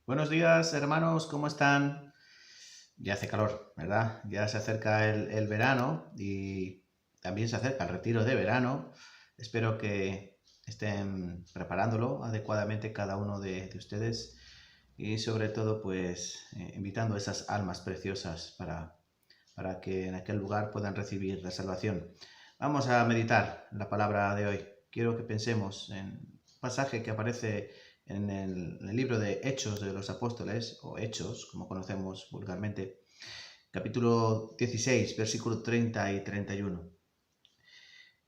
Buenos días, hermanos, ¿cómo están? Ya hace calor, ¿verdad? Ya se acerca el verano y también se acerca el retiro de verano. Espero que estén preparándolo adecuadamente cada uno de ustedes y sobre todo pues invitando a esas almas preciosas para que en aquel lugar puedan recibir la salvación. Vamos a meditar la palabra de hoy. Quiero que pensemos en un pasaje que aparece en el libro de Hechos de los Apóstoles, o Hechos, como conocemos vulgarmente, capítulo 16, versículo 30 y 31.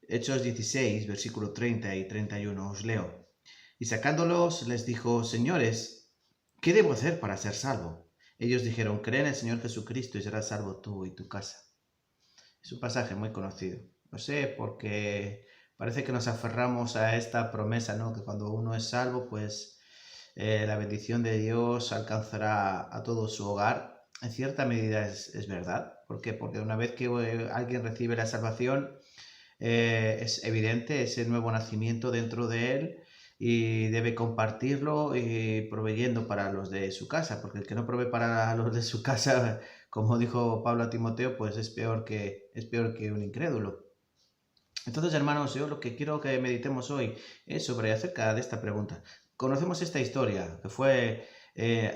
Hechos 16, versículo 30 y 31, os leo. Y sacándolos les dijo, señores, ¿qué debo hacer para ser salvo? Ellos dijeron, cree en el Señor Jesucristo y serás salvo tú y tu casa. Es un pasaje muy conocido. No sé, porque parece que nos aferramos a esta promesa, ¿no? Que cuando uno es salvo, pues la bendición de Dios alcanzará a todo su hogar. En cierta medida es verdad. ¿Por qué? Porque una vez que alguien recibe la salvación, es evidente ese nuevo nacimiento dentro de él y debe compartirlo y proveyendo para los de su casa, porque el que no provee para los de su casa, como dijo Pablo a Timoteo, pues es peor que un incrédulo. Entonces, hermanos, yo lo que quiero que meditemos hoy es sobre acerca de esta pregunta. Conocemos esta historia que fue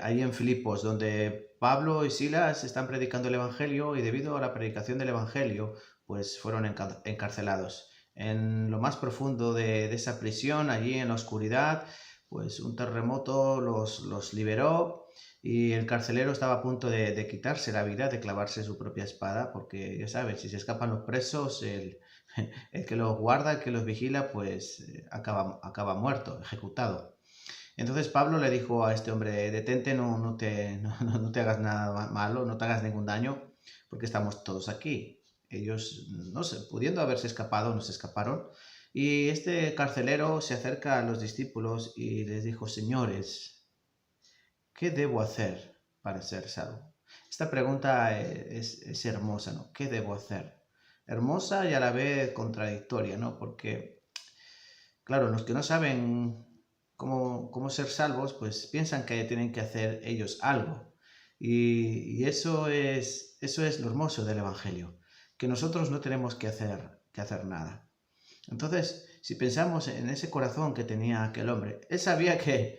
ahí en Filipos, donde Pablo y Silas están predicando el Evangelio y debido a la predicación del Evangelio, pues fueron encarcelados. En lo más profundo de esa prisión, allí en la oscuridad, pues un terremoto los liberó y el carcelero estaba a punto de quitarse la vida, de clavarse su propia espada, porque ya sabes, si se escapan los presos, el que los guarda, el que los vigila, pues acaba muerto, ejecutado. Entonces Pablo le dijo a este hombre, detente, no te hagas nada malo, no te hagas ningún daño, porque estamos todos aquí. Ellos, no sé, pudiendo haberse escapado, no se escaparon. Y este carcelero se acerca a los discípulos y les dijo, señores, ¿qué debo hacer para ser salvo? Esta pregunta es hermosa, ¿no? ¿Qué debo hacer? Hermosa y a la vez contradictoria, ¿no? Porque, claro, los que no saben cómo ser salvos, pues piensan que tienen que hacer ellos algo. Y eso es lo hermoso del Evangelio, que nosotros no tenemos que hacer nada. Entonces, si pensamos en ese corazón que tenía aquel hombre, él sabía que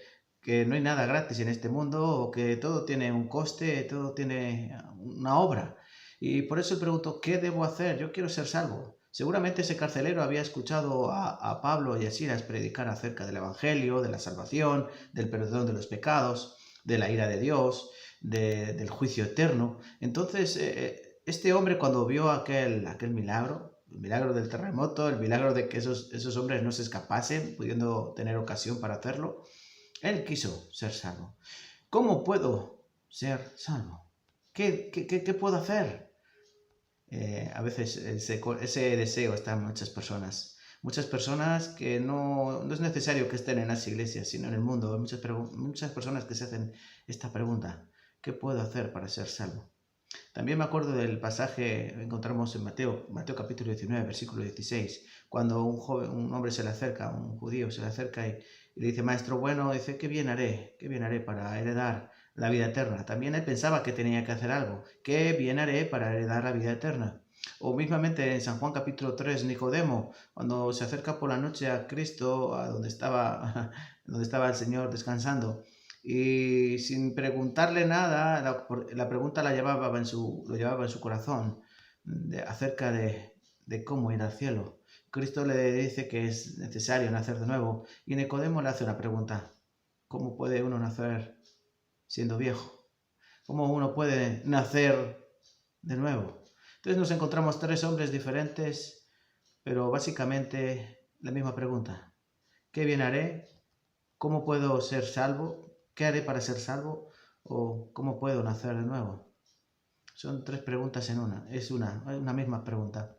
no hay nada gratis en este mundo, o que todo tiene un coste, todo tiene una obra. Y por eso él preguntó, ¿qué debo hacer? Yo quiero ser salvo. Seguramente ese carcelero había escuchado a Pablo y a Silas predicar acerca del Evangelio, de la salvación, del perdón de los pecados, de la ira de Dios, del juicio eterno. Entonces, este hombre cuando vio aquel milagro, el milagro del terremoto, el milagro de que esos hombres no se escapasen, pudiendo tener ocasión para hacerlo, él quiso ser salvo. ¿Cómo puedo ser salvo? ¿Qué puedo hacer? A veces ese deseo está en muchas personas. Muchas personas que no es necesario que estén en las iglesias, sino en el mundo. Hay muchas personas que se hacen esta pregunta. ¿Qué puedo hacer para ser salvo? También me acuerdo del pasaje que encontramos en Mateo capítulo 19, versículo 16, cuando un hombre se le acerca, un judío se le acerca y le dice, maestro bueno, dice, qué bien haré para heredar la vida eterna. También él pensaba que tenía que hacer algo, qué bien haré para heredar la vida eterna. O mismamente en San Juan capítulo 3, Nicodemo, cuando se acerca por la noche a Cristo, a donde estaba, donde estaba el Señor descansando, y sin preguntarle nada, la pregunta lo llevaba en su corazón acerca de cómo ir al cielo. Cristo le dice que es necesario nacer de nuevo y Nicodemo le hace una pregunta. ¿Cómo puede uno nacer siendo viejo? ¿Cómo uno puede nacer de nuevo? Entonces nos encontramos tres hombres diferentes, pero básicamente la misma pregunta. ¿Qué bien haré? ¿Cómo puedo ser salvo? ¿Qué haré para ser salvo? ¿O cómo puedo nacer de nuevo? Son tres preguntas en una. Es una misma pregunta.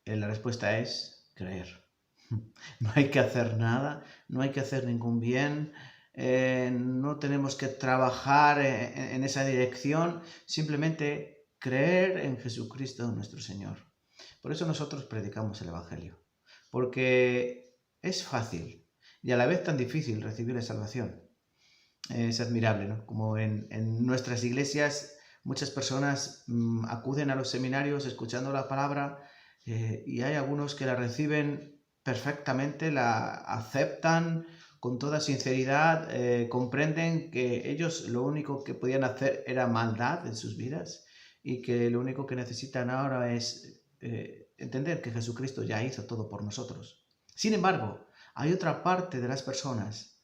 La respuesta es creer. No hay que hacer nada, no hay que hacer ningún bien, no tenemos que trabajar en esa dirección, simplemente creer en Jesucristo nuestro Señor. Por eso nosotros predicamos el Evangelio, porque es fácil y a la vez tan difícil recibir la salvación. es admirable, ¿no? Como en nuestras iglesias muchas personas acuden a los seminarios escuchando la palabra y hay algunos que la reciben perfectamente, la aceptan con toda sinceridad, comprenden que ellos lo único que podían hacer era maldad en sus vidas y que lo único que necesitan ahora es entender que Jesucristo ya hizo todo por nosotros. Sin embargo, hay otra parte de las personas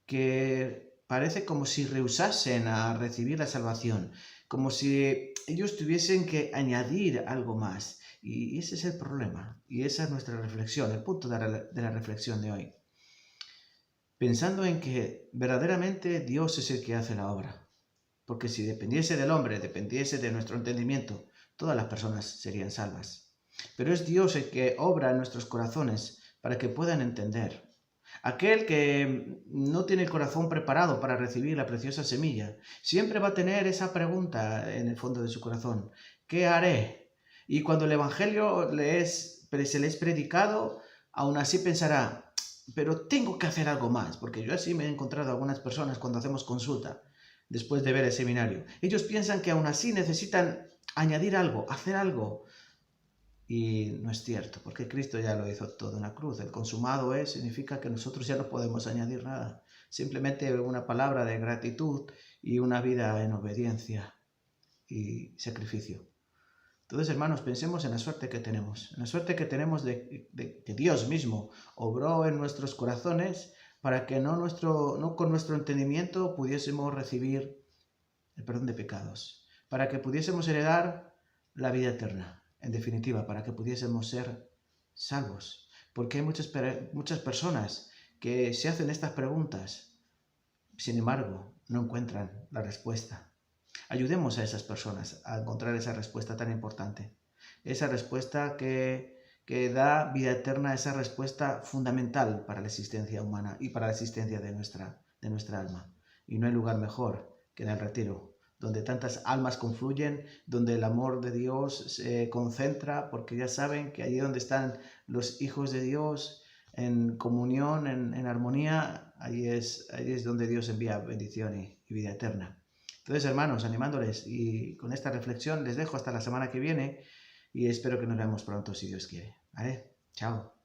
que parece como si rehusasen a recibir la salvación, como si ellos tuviesen que añadir algo más. Y ese es el problema, y esa es nuestra reflexión, el punto de la reflexión de hoy. Pensando en que verdaderamente Dios es el que hace la obra, porque si dependiese del hombre, dependiese de nuestro entendimiento, todas las personas serían salvas. Pero es Dios el que obra en nuestros corazones para que puedan entender. Aquel que no tiene el corazón preparado para recibir la preciosa semilla, siempre va a tener esa pregunta en el fondo de su corazón: ¿qué haré? Y cuando el Evangelio se le es predicado, aún así pensará: pero tengo que hacer algo más, porque yo así me he encontrado a algunas personas cuando hacemos consulta, después de ver el seminario. Ellos piensan que aún así necesitan añadir algo, hacer algo. Y no es cierto, porque Cristo ya lo hizo todo en la cruz. El consumado es significa que nosotros ya no podemos añadir nada. Simplemente una palabra de gratitud y una vida en obediencia y sacrificio. Entonces, hermanos, pensemos en la suerte que tenemos. En la suerte que tenemos de que Dios mismo obró en nuestros corazones para que no con nuestro entendimiento pudiésemos recibir el perdón de pecados, para que pudiésemos heredar la vida eterna. En definitiva, para que pudiésemos ser salvos. Porque hay muchas personas que se hacen estas preguntas, sin embargo, no encuentran la respuesta. Ayudemos a esas personas a encontrar esa respuesta tan importante. Esa respuesta que da vida eterna, esa respuesta fundamental para la existencia humana y para la existencia de nuestra alma. Y no hay lugar mejor que en el retiro, donde tantas almas confluyen, donde el amor de Dios se concentra, porque ya saben que allí donde están los hijos de Dios, en comunión, en armonía, allí es donde Dios envía bendición y vida eterna. Entonces, hermanos, animándoles, y con esta reflexión les dejo hasta la semana que viene, y espero que nos veamos pronto si Dios quiere. ¿Vale? Chao.